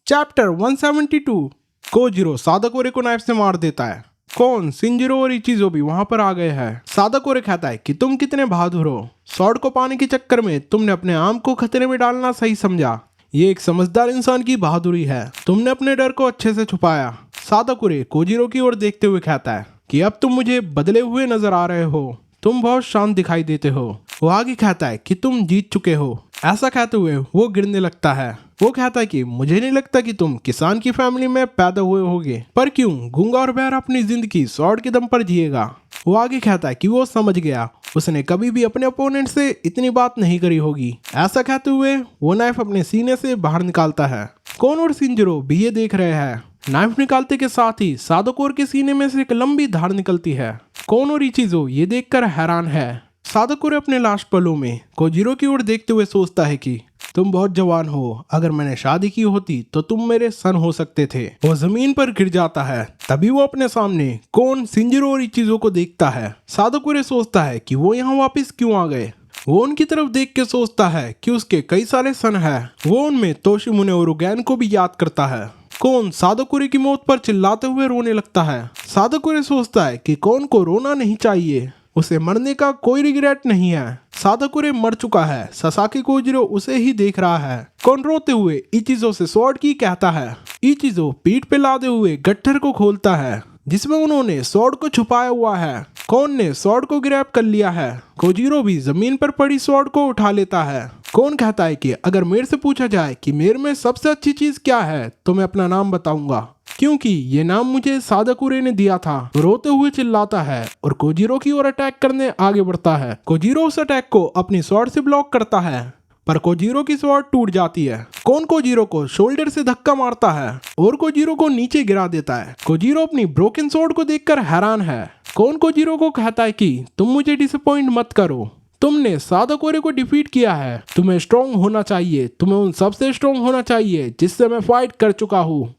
Chapter 172। Kojiro सादाकोरे को knife से मार देता है। कौन शिनजिरो और इचिजो भी वहां पर आ गए हैं। सादाकोरे कहता है कि तुम कितने बहादुर हो, स्वॉर्ड को पाने के चक्कर में तुमने अपने आम को खतरे में डालना सही समझा। ये एक समझदार इंसान की बहादुरी है, तुमने अपने डर को अच्छे से छुपाया। सादाकोरे कोजिरो की ओर देखते हुए कहता है कि अब तुम मुझे बदले हुए नजर आ रहे हो, तुम बहुत शांत दिखाई देते हो। वो आगे कहता है कि तुम जीत चुके हो। ऐसा कहते हुए वो गिरने लगता है। वो कहता है कि मुझे नहीं लगता कि तुम किसान की फैमिली में पैदा हुए होगे, पर क्यों गूंगा और बहरा अपनी जिंदगी स्वॉर्ड के दम पर जिएगा। वो आगे कहता है कि वो समझ गया, उसने कभी भी अपने अपोनेंट से इतनी बात नहीं करी होगी। ऐसा कहते हुए वो नाइफ अपने सीने से बाहर निकालता है। कोन और शिनजिरो भी ये देख रहे हैं। नाइफ निकालते के साथ ही सादाकोरे के सीने में से एक लंबी धार निकलती है। कोन और इचिजो ये देखकर हैरान है। सादाकोरे अपने लास्ट पलों में कोजिरो की ओर देखते हुए सोचता है कि तुम बहुत जवान हो, अगर मैंने शादी की होती तो तुम मेरे सन हो सकते थे। वो जमीन पर गिर जाता है। तभी वो अपने सामने कोन, शिनजिरो और इचिजो को देखता है। सादाकोरे सोचता है कि वो यहाँ वापस क्यों आ गए। वो उनकी तरफ देख के सोचता है कि उसके कई सारे सन हैं। वो उनमें तोशिमुने और उगैन को भी याद करता है। कोन सादाकोरे की मौत पर चिल्लाते हुए रोने लगता है। सादाकोरे सोचता है कि कोन को रोना नहीं चाहिए, उसे मरने का कोई रिग्रेट नहीं है। सादाकोरे मर चुका है। सासाकी कोजिरो उसे ही देख रहा है। कोन रोते हुए इचिजो से स्वॉर्ड की कहता है। इचिजो पीठ पे लादे हुए गट्ठर को खोलता है जिसमें उन्होंने स्वॉर्ड को छुपाया हुआ है। कोन ने स्वॉर्ड को ग्रैब कर लिया है। कोजिरो भी जमीन पर पड़ी स्वॉर्ड को उठा लेता है। कोन कहता है कि अगर मेरे से पूछा जाए कि मेरे में सबसे अच्छी चीज क्या है तो मैं अपना नाम बताऊंगा, क्योंकि ये नाम मुझे सादाकोरे ने दिया था। रोते हुए चिल्लाता है और कोजिरो की ओर अटैक करने आगे बढ़ता है। कोजिरो उस अटैक को अपनी स्वॉर्ड से ब्लॉक करता है, पर कोजिरो की स्वॉर्ड टूट जाती है। कोन कोजिरो को शोल्डर से धक्का मारता है और कोजिरो को नीचे गिरा देता है। कोजिरो अपनी ब्रोकन स्वॉर्ड को देखकर हैरान है। कोन कोजिरो को कहता है कि तुम मुझे डिसअपॉइंट मत करो, तुमने सादाकोरे को डिफीट किया है, तुम्हें स्ट्रॉन्ग होना चाहिए, तुम्हें उन सबसे स्ट्रॉन्ग होना चाहिए जिससे मैं फाइट कर चुका हूँ।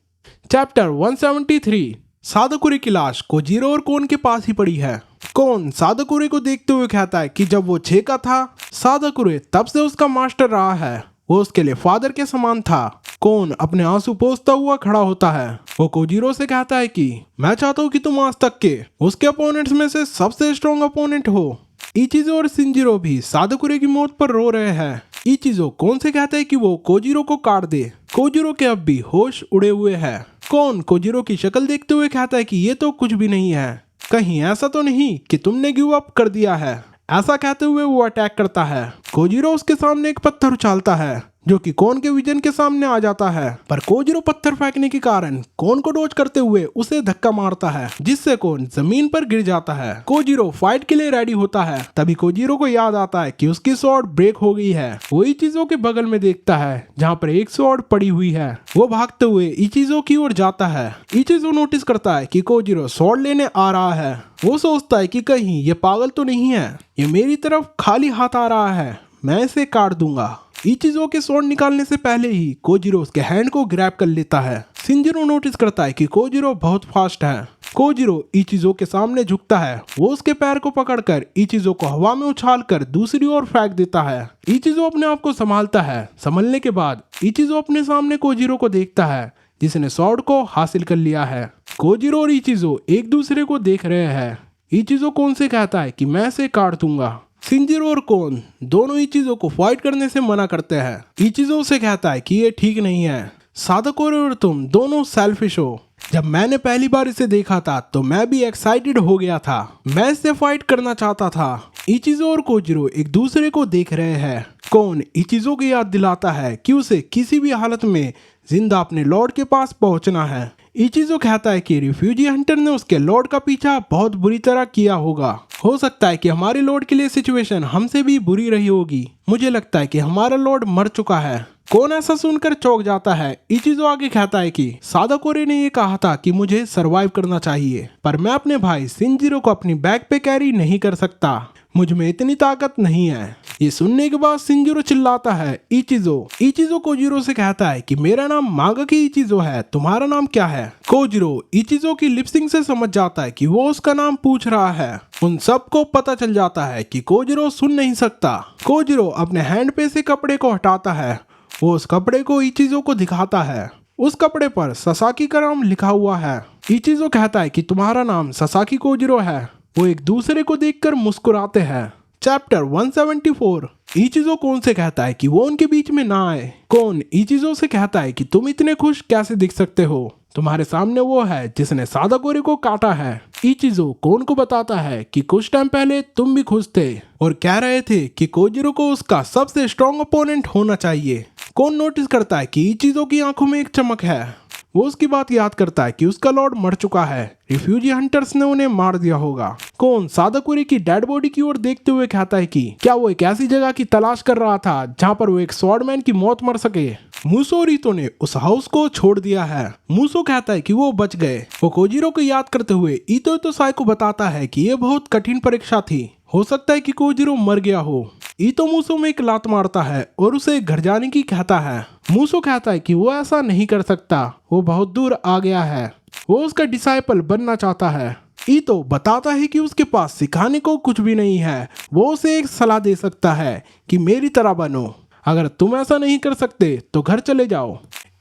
चैप्टर 173। सादाकोरे की लाश कोजिरो और कोन के पास ही पड़ी है। कोन सादाकोरे को देखते हुए कहता है कि जब वो 6 का था, सादाकोरे तब से उसका मास्टर रहा है, वो उसके लिए फादर के समान था। कोन अपने आंसू पोंछता हुआ खड़ा होता है। वो कोजिरो से कहता है कि मैं चाहता हूँ कि तुम आज तक के उसके अपोनेंट्स में से सबसे स्ट्रॉन्ग अपोनेंट हो। इचिजो और शिनजिरो भी सादाकोरे की मौत पर रो रहे हैं। इचिजो कोन से कहता है कि वो कोजिरो को काट दे। कोजिरो के अब भी होश उड़े हुए हैं। कोन कोजिरो की शक्ल देखते हुए कहता है कि ये तो कुछ भी नहीं है, कहीं ऐसा तो नहीं कि तुमने गिव अप कर दिया है। ऐसा कहते हुए वो अटैक करता है। कोजिरो उसके सामने एक पत्थर उछालता है जो कि कोन के विजन के सामने आ जाता है, पर कोजिरो पत्थर फेंकने के कारण कोन को डॉज करते हुए उसे धक्का मारता है जिससे कोन जमीन पर गिर जाता है। कोजिरो फाइट के लिए रेडी होता है। तभी कोजिरो को याद आता है कि उसकी स्वॉर्ड ब्रेक हो गई है। वो इचिजो के बगल में देखता है जहाँ पर एक स्वॉर्ड पड़ी हुई है। वो भागते हुए इचिजो की ओर जाता है। इचिजो नोटिस करता है कि कोजिरो स्वॉर्ड लेने आ रहा है। वो सोचता है कि कहीं ये पागल तो नहीं है, ये मेरी तरफ खाली हाथ आ रहा है, मैं इसे काट दूंगा। इचिजो के स्वॉर्ड निकालने से पहले ही कोजिरो उसके हैंड को ग्रैब कर लेता है। शिनजिरो नोटिस करता है कि कोजिरो बहुत फास्ट है। कोजिरो इचिजो के सामने झुकता है। वो उसके पैर को पकड़कर इचिजो को हवा में उछालकर दूसरी ओर फेंक देता है। इचिजो अपने आप को संभालता है। संभलने के बाद इचिजो अपने सामने कोजिरो को देखता है जिसने स्वॉर्ड को हासिल कर लिया है। कोजिरो और इचिजो एक दूसरे को देख रहे हैं। इचिजो कोन से कहता है कि मैं इसे काट दूंगा। शिनजिरो और कोन दोनों इचिजो को फाइट करने से मना करते हैं। इचिजो से कहता है कि ये ठीक नहीं है, सादाकोरे और तुम दोनों सेल्फिश हो। जब मैंने पहली बार इसे देखा था तो मैं भी एक्साइटेड हो गया था, मैं इससे फाइट करना चाहता था। इचिजो और कोजिरो एक दूसरे को देख रहे हैं। कोन इचिजो को याद दिलाता है कि उसे किसी भी हालत में जिंदा अपने लॉर्ड के पास पहुंचना है। इचिजो कहता है कि रिफ्यूजी हंटर ने उसके लॉर्ड का पीछा बहुत बुरी तरह किया होगा। हो सकता है कि हमारे लॉर्ड के लिए सिचुएशन हमसे भी बुरी रही होगी। मुझे लगता है कि हमारा लॉर्ड मर चुका है। कोन ऐसा सुनकर चौंक जाता है। इचिजो आगे कहता है कि सादाकोरे ने ये कहा था कि मुझे सरवाइव करना चाहिए, पर मैं अपने भाई शिनजिरो को अपनी बैक पे कैरी नहीं कर सकता, मुझ में इतनी ताकत नहीं है। ये सुनने के बाद शिनजिरो चिल्लाता है इचिजो। इचिजो कोजिरो से कहता है कि मेरा नाम मागाकी इचिजो है, तुम्हारा नाम क्या है। कोजिरो इचिजो की लिपसिंग से समझ जाता है कि वो उसका नाम पूछ रहा है। उन सबको पता चल जाता है कि कोजिरो सुन नहीं सकता। कोजिरो अपने हैंड पे से कपड़े को हटाता है। वो उस कपड़े को इचिजो को दिखाता है। उस कपड़े पर ससाकी का नाम लिखा हुआ है। इचिजो कहता है कि तुम्हारा नाम ससाकी कोजिरो है। वो एक दूसरे को देखकर मुस्कुराते हैं। चैप्टर 174। इचिजो कोन से कहता है कि वो उनके बीच में ना आए। कोन इचिजो से कहता है कि तुम इतने खुश कैसे दिख सकते हो, तुम्हारे सामने वो है जिसने सादाकोरे को काटा है। इचिजो कोन को बताता है कि कुछ टाइम पहले तुम भी खुश थे और कह रहे थे कि कोजिरो को उसका सबसे स्ट्रॉन्ग अपोनेंट होना चाहिए। कोन नोटिस करता है कि इचिजो की आंखों में एक चमक है। वो उसकी बात याद करता है कि उसका लॉर्ड मर चुका है, रिफ्यूजी हंटर्स ने उन्हें मार दिया होगा। कोन सादाकोरे की डेड बॉडी की ओर देखते हुए कहता है कि क्या वो एक ऐसी जगह की तलाश कर रहा था जहां पर वो एक स्वॉर्डमैन की मौत मर सके। मूसो और ईतो ने उस हाउस को छोड़ दिया है। मूसो कहता है कि वो बच गए। वो कोजिरो को याद करते हुए ईतो तो साई को बताता है कि ये बहुत कठिन परीक्षा थी, हो सकता है कि कोजिरो मर गया हो। ईतो मूसो में एक लात मारता है और उसे घर जाने की कहता है। मूसो कहता है कि वो ऐसा नहीं कर सकता, वो बहुत दूर आ गया है, वो उसका डिसाइपल बनना चाहता है। ईतो बताता है कि उसके पास सिखाने को कुछ भी नहीं है। वो उसे एक सलाह दे सकता है कि मेरी तरह बनो, अगर तुम ऐसा नहीं कर सकते तो घर चले जाओ।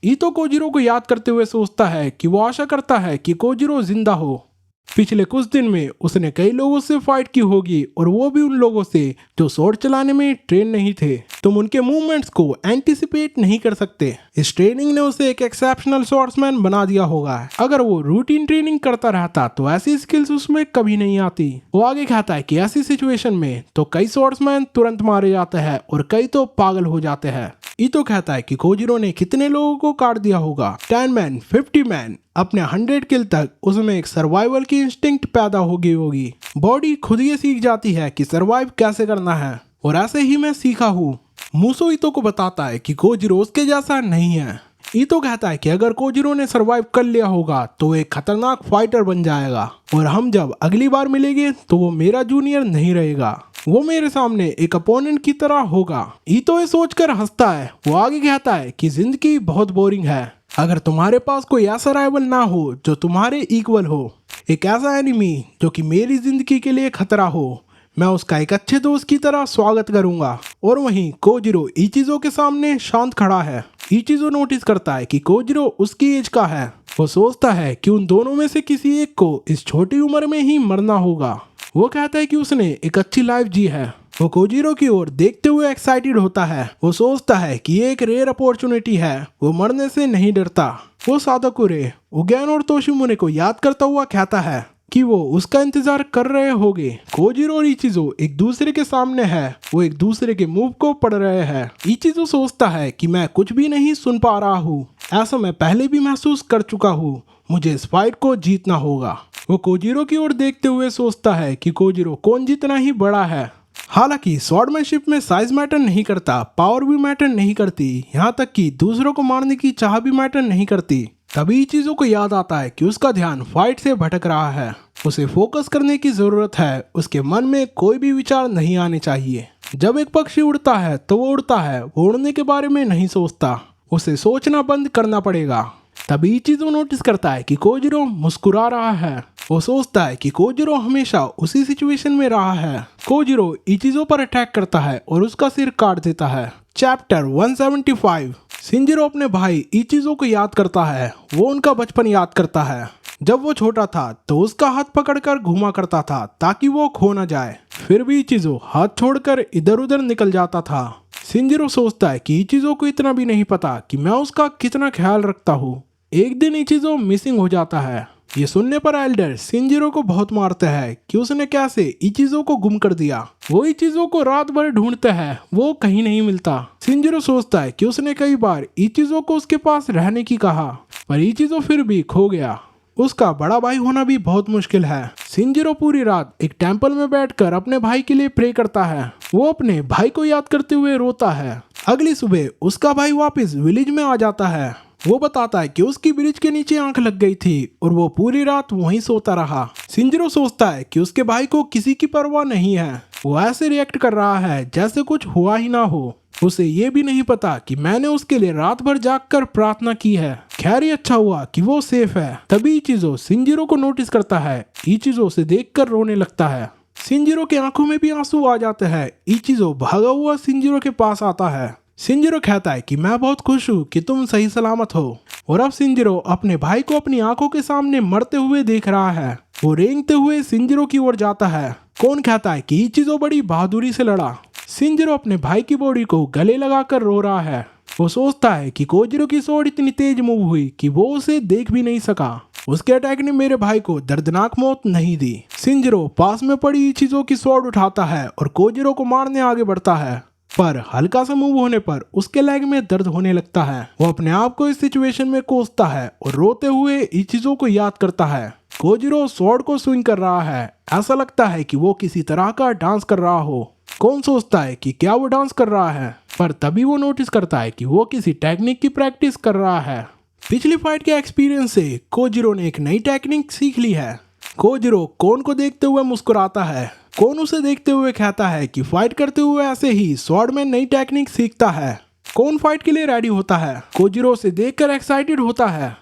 ईतो कोजिरो को याद करते हुए सोचता है कि वो आशा करता है कि कोजिरो जिंदा हो। पिछले कुछ दिन में उसने कई लोगों से फाइट की होगी और वो भी उन लोगों से जो स्वॉर्ड चलाने में ट्रेन नहीं थे। तुम उनके मूवमेंट्स को एंटिसिपेट नहीं कर सकते। इस ट्रेनिंग ने उसे एक एक्सेप्शनल स्वॉर्ड्समैन बना दिया होगा। अगर वो रूटीन ट्रेनिंग करता रहता तो ऐसी स्किल्स उसमें कभी नहीं आती। वो आगे कहता है कि ऐसी सिचुएशन में तो कई स्वॉर्ड्समैन तुरंत मारे जाते हैं और कई तो पागल हो जाते हैं। ईतो कहता है कि कोजिरो ने कितने लोगों को काट दिया होगा, 10 मैन, 50 मैन। अपने 100 किल तक उसमें एक सर्वाइवल की इंस्टिंक्ट पैदा हो गई होगी। बॉडी खुद ये सीख जाती है कि सर्वाइव कैसे करना है और ऐसे ही मैं सीखा हूँ। मूसो ईतो को बताता है कि कोजिरो उसके जैसा नहीं है। ईतो कहता है कि अगर कोजिरो ने सर्वाइव कर लिया होगा तो वो एक खतरनाक फाइटर बन जाएगा और हम जब अगली बार मिलेंगे तो वो मेरा जूनियर नहीं रहेगा, वो मेरे सामने एक अपोनेंट की तरह होगा। ईतो ये सोचकर हंसता है। वो आगे कहता है कि जिंदगी बहुत बोरिंग है। अगर तुम्हारे पास कोई ऐसा राइवल ना हो जो तुम्हारे इक्वल हो, एक ऐसा एनिमी जो कि मेरी जिंदगी के लिए खतरा हो, मैं उसका एक अच्छे दोस्त की तरह स्वागत करूंगा। और वहीं कोजिरो इचिजो के सामने शांत खड़ा है। इचिजो नोटिस करता है कि कोजिरो उसकी एज का है। वो सोचता है कि उन दोनों में से किसी एक को इस छोटी उम्र में ही मरना होगा। वो कहता है कि उसने एक अच्छी लाइफ जी है। वो कोजिरो की ओर देखते हुए एक्साइटेड होता है। वो सोचता है कि ये एक रेयर अपॉर्चुनिटी है, वो मरने से नहीं डरता। वो सादाकोरे, उगैन और तोशिमुने को याद करता हुआ कहता है कि वो उसका इंतजार कर रहे होंगे। कोजिरो और इचिजो एक दूसरे के सामने है। वो एक दूसरे के मूव को पढ़ रहे हैं। इचिजो सोचता है कि मैं कुछ भी नहीं सुन पा रहा हूँ, ऐसा मैं पहले भी महसूस कर चुका हूँ, मुझे इस फाइट को जीतना होगा। वो कोजिरो की ओर देखते हुए सोचता है कि कोजिरो कोन जितना ही बड़ा है। हालांकि स्वॉर्डमैनशिप में साइज मैटर नहीं करता, पावर भी मैटर नहीं करती, यहाँ तक कि दूसरों को मारने की चाह भी मैटर नहीं करती। तभी चीजों को याद आता है कि उसका ध्यान फाइट से भटक रहा है, उसे फोकस करने की जरूरत है। उसके मन में कोई भी विचार नहीं आने चाहिए। जब एक पक्षी उड़ता है तो वो उड़ता है, वो उड़ने के बारे में नहीं सोचता। उसे सोचना बंद करना पड़ेगा। तभी चीजों नोटिस करता है कि कोजिरो मुस्कुरा रहा है। वो सोचता है कि कोजिरो हमेशा उसी सिचुएशन में रहा है। कोजिरो इचिजो पर अटैक करता है और उसका सिर काट देता है। चैप्टर 175। शिंजिरो अपने भाई इचिजो को याद करता है। वो उनका बचपन याद करता है। जब वो छोटा था तो उसका हाथ पकड़कर घुमा करता था ताकि वो खो न जाए। फिर भी इचिजो हाथ छोड़कर इधर उधर निकल जाता था। शिंजिरो सोचता है कि इचिजो को इतना भी नहीं पता कि मैं उसका कितना ख्याल रखता हूँ। एक दिन इचिजो मिसिंग हो जाता है। ये सुनने पर एल्डर शिंजिरो को बहुत मारते हैं कि उसने कैसे इचिजो को गुम कर दिया। वो इचिजो को रात भर ढूंढते हैं, वो कहीं नहीं मिलता। शिंजिरो सोचता है कि उसने कई बार इचिजो को उसके पास रहने की कहा, पर इचिजो फिर भी खो गया। उसका बड़ा भाई होना भी बहुत मुश्किल है। शिंजिरो पूरी रात एक टेंपल में बैठकर अपने भाई के लिए प्रे करता है। वो अपने भाई को याद करते हुए रोता है। अगली सुबह उसका भाई वापस विलेज में आ जाता है। वो बताता है कि उसकी ब्रिज के नीचे आंख लग गई थी और वो पूरी रात वहीं सोता रहा। शिंजिरो सोचता है कि उसके भाई को किसी की परवाह नहीं है। वो ऐसे रिएक्ट कर रहा है जैसे कुछ हुआ ही ना हो। उसे ये भी नहीं पता कि मैंने उसके लिए रात भर जागकर प्रार्थना की है। खैर ही अच्छा हुआ कि वो सेफ है। तभी इचिजो शिंजिरो को नोटिस करता है। इचिजो उसे देखकर रोने लगता है। शिंजिरो की आंखों में भी आंसू आ जाते हैं। इचिजो भागा हुआ शिंजिरो के पास आता है। शिंजिरो कहता है कि मैं बहुत खुश हूँ कि तुम सही सलामत हो। और अब शिनजिरो अपने भाई को अपनी आंखों के सामने मरते हुए देख रहा है। वो रेंगते हुए शिनजिरो की ओर जाता है। कौन कहता है कि इचिजो बड़ी बहादुरी से लड़ा। शिनजिरो अपने भाई की बॉडी को गले लगाकर रो रहा है। वो सोचता है कि कोजिरो की स्वॉर्ड इतनी तेज मूव हुई कि वो उसे देख भी नहीं सका। उसके अटैक ने मेरे भाई को दर्दनाक मौत नहीं दी। शिनजिरो पास में पड़ी इचिजो की स्वॉर्ड उठाता है और कोजिरो को मारने आगे बढ़ता है, पर हल्का सा मूव होने पर उसके लेग में दर्द होने लगता है। वो अपने आप को इस सिचुएशन में कोसता है और रोते हुए इचिजो को याद करता है। कोजिरो स्वॉर्ड को स्विंग कर रहा है। ऐसा लगता है कि वो किसी तरह का डांस कर रहा हो। कौन सोचता है कि क्या वो डांस कर रहा है, पर तभी वो नोटिस करता है कि वो किसी टेक्निक की प्रैक्टिस कर रहा है। पिछली फाइट के एक्सपीरियंस से कोजिरो ने एक नई टेक्निक सीख ली है। कोजिरो कौन को देखते हुए मुस्कुराता है। कौन उसे देखते हुए कहता है कि फाइट करते हुए ऐसे ही स्वॉर्ड में नई टेक्निक सीखता है। कौन फाइट के लिए रेडी होता है। कोजिरो उसे देखकर एक्साइटेड होता है।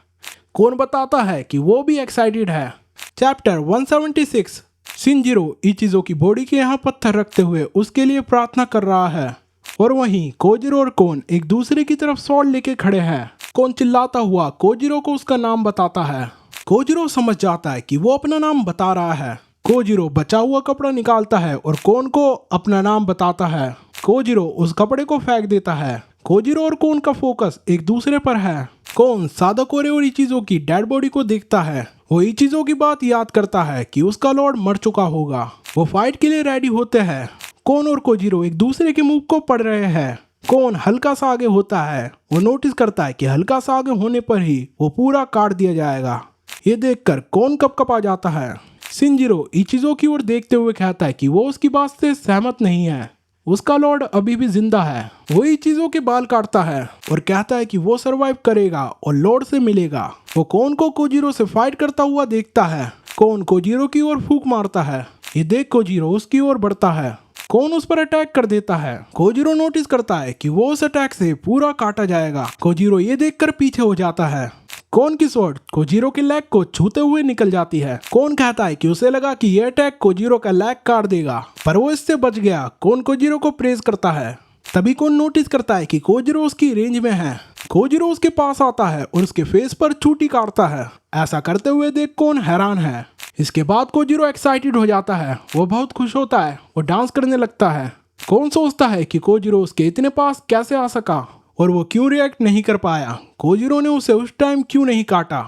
कौन बताता है कि वो भी एक्साइटेड है। चैप्टर 176। शिनजिरो इचिजो की बॉडी के यहाँ पत्थर रखते हुए उसके लिए प्रार्थना कर रहा है, और वहीं कोजिरो और कौन एक दूसरे की तरफ स्वॉर्ड लेके खड़े हैं। कौन चिल्लाता हुआ कोजिरो को उसका नाम बताता है। कोजिरो समझ जाता है कि वो अपना नाम बता रहा है। कोजिरो बचा हुआ कपड़ा निकालता है और कौन को अपना नाम बताता है। कोजिरो उस कपड़े को फेंक देता है। कोजिरो और कौन का फोकस एक दूसरे पर है। कौन सादाकोरे और इचिजो की डेड बॉडी को देखता है। वो इचिजो की बात याद करता है कि उसका लॉर्ड मर चुका होगा। वो फाइट के लिए रेडी होते हैं। कौन और कोजिरो एक दूसरे के मूव को पढ़ रहे हैं। कौन हल्का सा आगे होता है। वो नोटिस करता है कि हल्का सा आगे होने पर ही वो पूरा काट दिया जाएगा। ये देखकर कौन कपकपा जाता है। शिनजिरो इचिजो की ओर देखते हुए कहता है कि वो उसकी बात से सहमत नहीं है। उसका लॉर्ड अभी भी जिंदा है। वो इचिजो के बाल काटता है और कहता है कि वो सरवाइव करेगा और लॉर्ड से मिलेगा। वो कौन को कोजिरो से फाइट करता हुआ देखता है। कौन कोजिरो की ओर फूंक मारता है। ये देख कोजिरो उसकी ओर बढ़ता है। कौन उस पर अटैक कर देता है। कोजिरो नोटिस करता है कि वो उस अटैक से पूरा काटा जाएगा। कोजिरो ये देखकर पीछे हो जाता है। कौन की स्वॉर्ड कोजिरो के लेग को छूते हुए निकल जाती है। कौन कहता है कि उसे लगा कि यह अटैक कोजिरो का लेग काट देगा, पर वो इससे बच गया। कौन कोजिरो को प्रेज करता है। तभी कौन नोटिस करता है कि कोजिरो उसकी रेंज में है। कोजिरो उसके पास आता है और उसके फेस पर चूटी काटता है। ऐसा करते हुए देख कौन हैरान है। इसके बाद कोजिरो एक्साइटेड हो जाता है। वो बहुत खुश होता है। वो डांस करने लगता है। कौन सोचता है कि कोजिरो उसके इतने पास कैसे आ सका और वो क्यों रिएक्ट नहीं कर पाया। कोजिरो ने उसे उस टाइम क्यों नहीं काटा।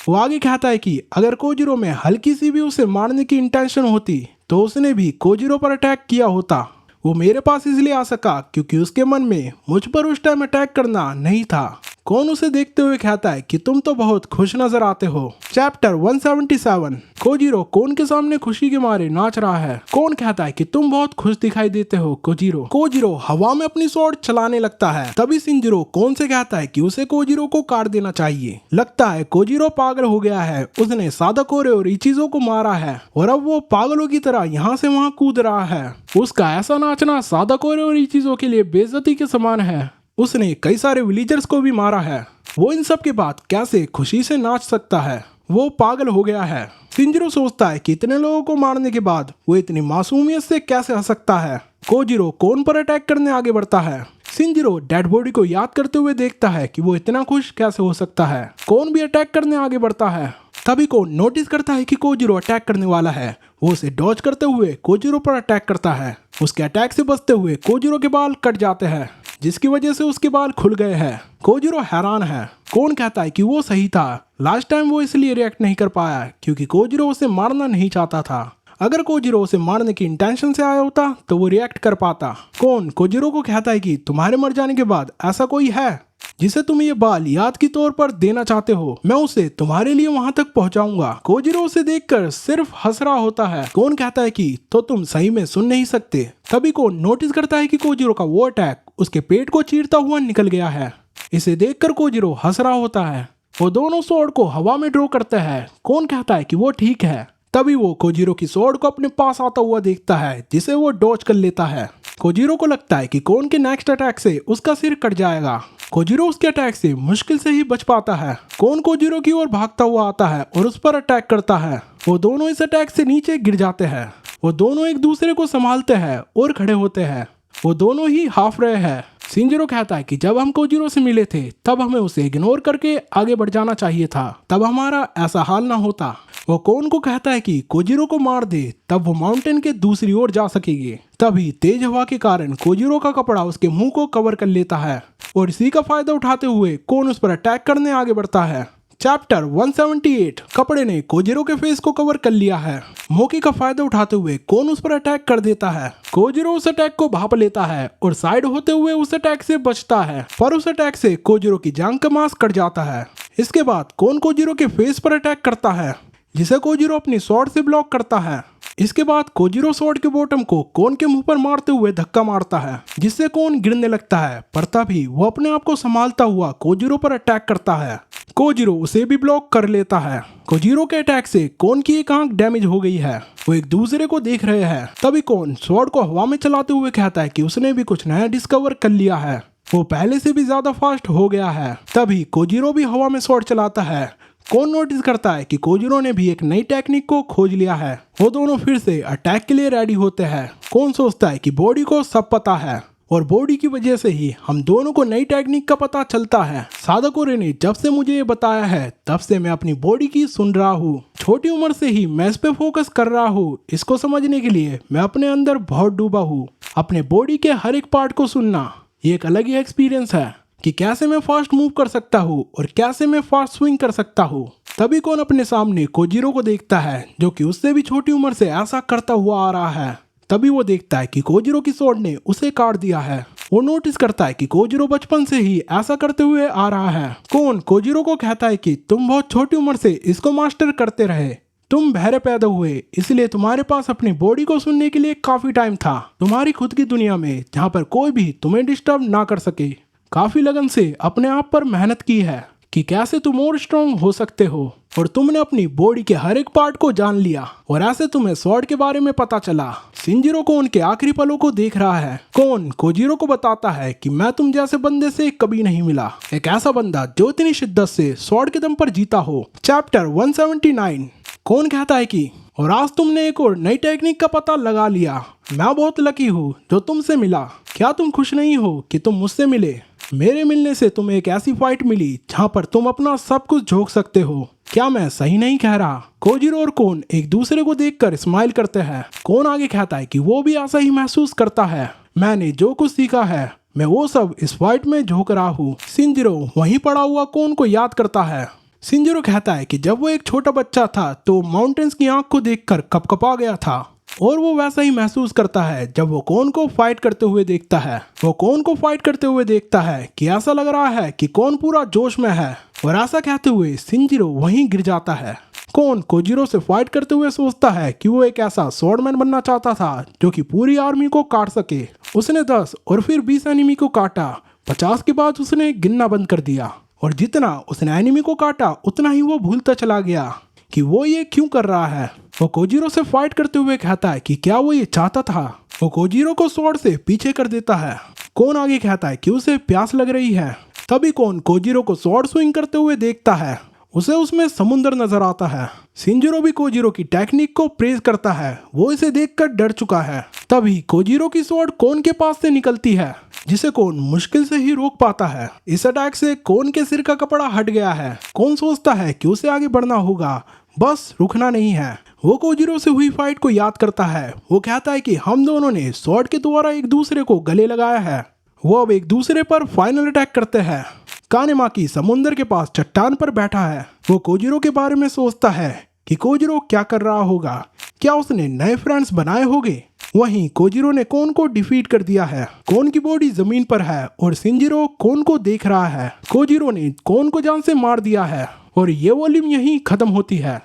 वो आगे कहता है कि अगर कोजिरो में हल्की सी भी उसे मारने की इंटेंशन होती तो उसने भी कोजिरो पर अटैक किया होता। वो मेरे पास इसलिए आ सका क्योंकि उसके मन में मुझ पर उस टाइम अटैक करना नहीं था। कौन उसे देखते हुए कहता है कि तुम तो बहुत खुश नजर आते हो। चैप्टर 177। कोजिरो कौन के सामने खुशी के मारे नाच रहा है। कौन कहता है कि तुम बहुत खुश दिखाई देते हो कोजिरो। कोजिरो हवा में अपनी स्वॉर्ड चलाने लगता है। तभी शिनजिरो कौन से कहता है कि उसे कोजिरो को काट देना चाहिए। लगता है कोजिरो पागल हो गया है। उसने सादाकोरे और इचिजो को मारा है और अब वो पागलों की तरह यहाँ से वहाँ कूद रहा है। उसका ऐसा नाचना सादाकोरे और इचिजो के लिए बेइज्जती के समान है। उसने कई सारे विलेजर्स को भी मारा है। वो इन सब के बाद कैसे खुशी से नाच सकता है। वो पागल हो गया है। शिनजिरो सोचता है कि इतने लोगों को मारने के बाद वो इतनी मासूमियत से कैसे हंस सकता है। कोजिरो कौन पर अटैक करने आगे बढ़ता है। शिनजिरो डेड बॉडी को याद करते हुए देखता है कि वो इतना खुश कैसे हो सकता है। कौन भी अटैक करने आगे बढ़ता है। तभी कौन नोटिस करता है कि कोजिरो अटैक करने वाला है। वो उसे डॉज करते हुए कोजिरो पर अटैक करता है। उसके अटैक से बचते हुए कोजिरो के बाल कट जाते हैं, जिसकी वजह से उसके बाल खुल गए हैं। कोजिरो हैरान है। कौन कहता है कि वो सही था। लास्ट टाइम वो इसलिए रिएक्ट नहीं कर पाया क्योंकि कोजिरो उसे मारना नहीं चाहता था। अगर कोजिरो उसे मारने की इंटेंशन से आया होता तो वो रिएक्ट कर पाता। कौन कोजिरो को कहता है कि तुम्हारे मर जाने के बाद ऐसा कोई है जिसे तुम ये बाल याद के तौर पर देना चाहते हो। मैं उसे तुम्हारे लिए वहां तक पहुंचाऊंगा। कोजिरो उसे देखकर सिर्फ हंस रहा होता है। कौन कहता है कि तो तुम सही में सुन नहीं सकते। तभी कौन नोटिस करता है कि कोजिरो का वो अटैक उसके पेट को चीरता हुआ निकल गया है। इसे देखकर कोजिरो हंस रहा होता है। वो दोनों स्वॉर्ड को हवा में ड्रॉ करते हैं। कौन कहता है कि वो ठीक है। तभी वो कोजिरो की स्वॉर्ड को अपने पास आता हुआ देखता है, जिसे वो डॉज कर लेता है। कोजिरो को लगता है कि कौन के नेक्स्ट अटैक से उसका सिर कट जाएगा। कोजिरो उसके अटैक से मुश्किल से ही बच पाता है। कौन कोजिरो की ओर भागता हुआ आता है और उस पर अटैक करता है। वो दोनों इस अटैक से नीचे गिर जाते हैं। वो दोनों एक दूसरे को संभालते हैं और खड़े होते हैं। वो दोनों ही हाफ रहे हैं। सिंजिरो कहता है कि जब हम कोजिरो से मिले थे तब हमें उसे इग्नोर करके आगे बढ़ जाना चाहिए था, तब हमारा ऐसा हाल ना होता। वो कोन को कहता है कि कोजिरो को मार दे, तब वो माउंटेन के दूसरी ओर जा सकेगी। तभी तेज हवा के कारण कोजिरो का कपड़ा उसके मुंह को कवर कर लेता है और इसी का फायदा उठाते हुए कोन उस पर अटैक करने आगे बढ़ता है। चैप्टर 178। कपड़े ने कोजिरो के फेस को कवर कर लिया है। मौके का फायदा उठाते हुए कोन उस पर अटैक कर देता है। कोजिरो उस अटैक को भाप लेता है और साइड होते हुए उस अटैक से बचता है, पर उस अटैक से कोजिरो की जांघ का मांस कट जाता है। इसके बाद कोन कोजिरो के फेस पर अटैक करता है, जिसे कोजिरो अपनी स्वॉर्ड से ब्लॉक करता है। इसके बाद कोजिरो स्वॉर्ड के बॉटम को कोन के मुंह पर मारते हुए धक्का मारता है, जिससे कोन गिरने लगता है, पर तभी वो अपने आप को संभालता हुआ कोजिरो पर अटैक करता है। कोजिरो उसे भी ब्लॉक कर लेता है। कोजिरो के अटैक से कोन की एक आंख डैमेज हो गई है। वो एक दूसरे को देख रहे हैं। तभी कोन स्वॉर्ड को हवा में चलाते हुए कहता है कि उसने भी कुछ नया डिस्कवर कर लिया है, वो पहले से भी ज्यादा फास्ट हो गया है। तभी कोजिरो भी हवा में स्वॉर्ड चलाता है। कोन नोटिस करता है कि कोजिरो ने भी एक नई टेक्निक को खोज लिया है। वो दोनों फिर से अटैक के लिए रेडी होते हैं। कोन सोचता है कि बॉडी को सब पता है और बॉडी की वजह से ही हम दोनों को नई टेक्निक का पता चलता है। सादाकोरे ने जब से मुझे ये बताया है तब से मैं अपनी बॉडी की सुन रहा हूँ। छोटी उम्र से ही मैं इस पे फोकस कर रहा हूँ। इसको समझने के लिए मैं अपने अंदर बहुत डूबा हूँ। अपने बॉडी के हर एक पार्ट को सुनना ये एक अलग ही एक्सपीरियंस है कि कैसे मैं फास्ट मूव कर सकता हूँ और कैसे मैं फास्ट स्विंग कर सकता हूँ। तभी कोन अपने सामने कोजिरो को देखता है, जो कि उससे भी छोटी उम्र से ऐसा करता हुआ आ रहा है। तभी वो देखता है कि कोजिरो की स्वॉर्ड ने उसे काट दिया है। वो नोटिस करता है कि कोजिरो बचपन से ही ऐसा करते हुए आ रहा है। कोन कोजिरो को कहता है कि तुम बहुत छोटी उम्र से इसको मास्टर करते रहे, तुम बहरे पैदा हुए, इसलिए तुम्हारे पास अपनी बॉडी को सुनने के लिए काफी टाइम था, तुम्हारी खुद की दुनिया में जहाँ पर कोई भी तुम्हें डिस्टर्ब ना कर सके। काफी लगन से अपने आप पर मेहनत की है कि कैसे तुम और स्ट्रॉन्ग हो सकते हो, और तुमने अपनी बॉडी के हर एक पार्ट को जान लिया और ऐसे तुम्हें स्वॉर्ड के बारे में पता चला। सिंजिरो को उनके आखिरी पलों को देख रहा है। कोन कोजिरो को बताता है कि मैं तुम जैसे बंदे से कभी नहीं मिला, एक ऐसा बंदा जो इतनी शिद्दत से स्वॉर्ड के दम पर जीता हो। चैप्टर 179। कोन कहता है कि और आज तुमने एक और नई टेक्निक का पता लगा लिया। मैं बहुत लकी हूँ जो तुमसे मिला। क्या तुम खुश नहीं हो कि तुम मुझसे मिले? मेरे मिलने से तुम्हें एक ऐसी फाइट मिली जहाँ पर तुम अपना सब कुछ झोंक सकते हो। क्या मैं सही नहीं कह रहा? कोजिरो और कोन एक दूसरे को देखकर स्माइल करते हैं। कोन आगे कहता है कि वो भी ऐसा ही महसूस करता है। मैंने जो कुछ सीखा है मैं वो सब इस फाइट में झोंक रहा हूँ। सिंजिरो वहीं पड़ा हुआ कोन को याद करता है। सिंजिरो कहता है कि जब वो एक छोटा बच्चा था तो माउंटेन्स की आंख को देखकर कपकपा गया था, और वो वैसा ही महसूस करता है जब वो कोन को फाइट करते हुए देखता है। वो कोन को फाइट करते हुए देखता है कि ऐसा लग रहा है कि कोन पूरा जोश में है, और ऐसा कहते हुए सिंजिरो वहीं गिर जाता है। कोन कोजिरो से फाइट करते हुए सोचता है कि वो एक ऐसा स्वॉर्डमैन बनना चाहता था जो कि पूरी आर्मी को काट सके। उसने 10 और फिर 20 एनिमी को काटा। 50 के बाद उसने गिनना बंद कर दिया, और जितना उसने एनिमी को काटा उतना ही वो भूलता चला गया कि वो ये क्यों कर रहा है। वो कोजिरो से फाइट करते हुए कहता है कि क्या वो ये चाहता था। वो कोजिरो को स्वॉर्ड से पीछे कर देता है। कोन आगे कहता है कि उसे प्यास लग रही है। तभी कोन कोजिरो को स्वॉर्ड स्विंग करते हुए देखता है। उसे उसमें समुंदर नजर आता है। सिंजिरो भी कोजिरो की टेक्निक को प्रेज करता है। वो इसे देखकर डर चुका है। तभी कोजिरो की स्वॉर्ड कोन के पास से निकलती है, जिसे कोन मुश्किल से ही रोक पाता है। इस अटैक से कोन के सिर का कपड़ा हट गया है। कोन सोचता है कि उसे आगे बढ़ना होगा, बस रुकना नहीं है। वो कोजिरो से हुई फाइट को याद करता है। वो कहता है कि हम दोनों ने स्वॉर्ड के द्वारा एक दूसरे को गले लगाया है। वो अब एक दूसरे पर फाइनल अटैक करते हैं। कानेमाकी समुंदर के पास चट्टान पर बैठा है। वो कोजिरो के बारे में सोचता है कि कोजिरो क्या कर रहा होगा। क्या उसने नए फ्रेंड्स बनाए होंगे? वहीं कोजिरो ने कोन को डिफीट कर दिया है। कोन की बॉडी जमीन पर है और सिंजिरो कोन को देख रहा है। कोजिरो ने कोन को जान से मार दिया है और ये वॉल्यूम यहीं खत्म होती है।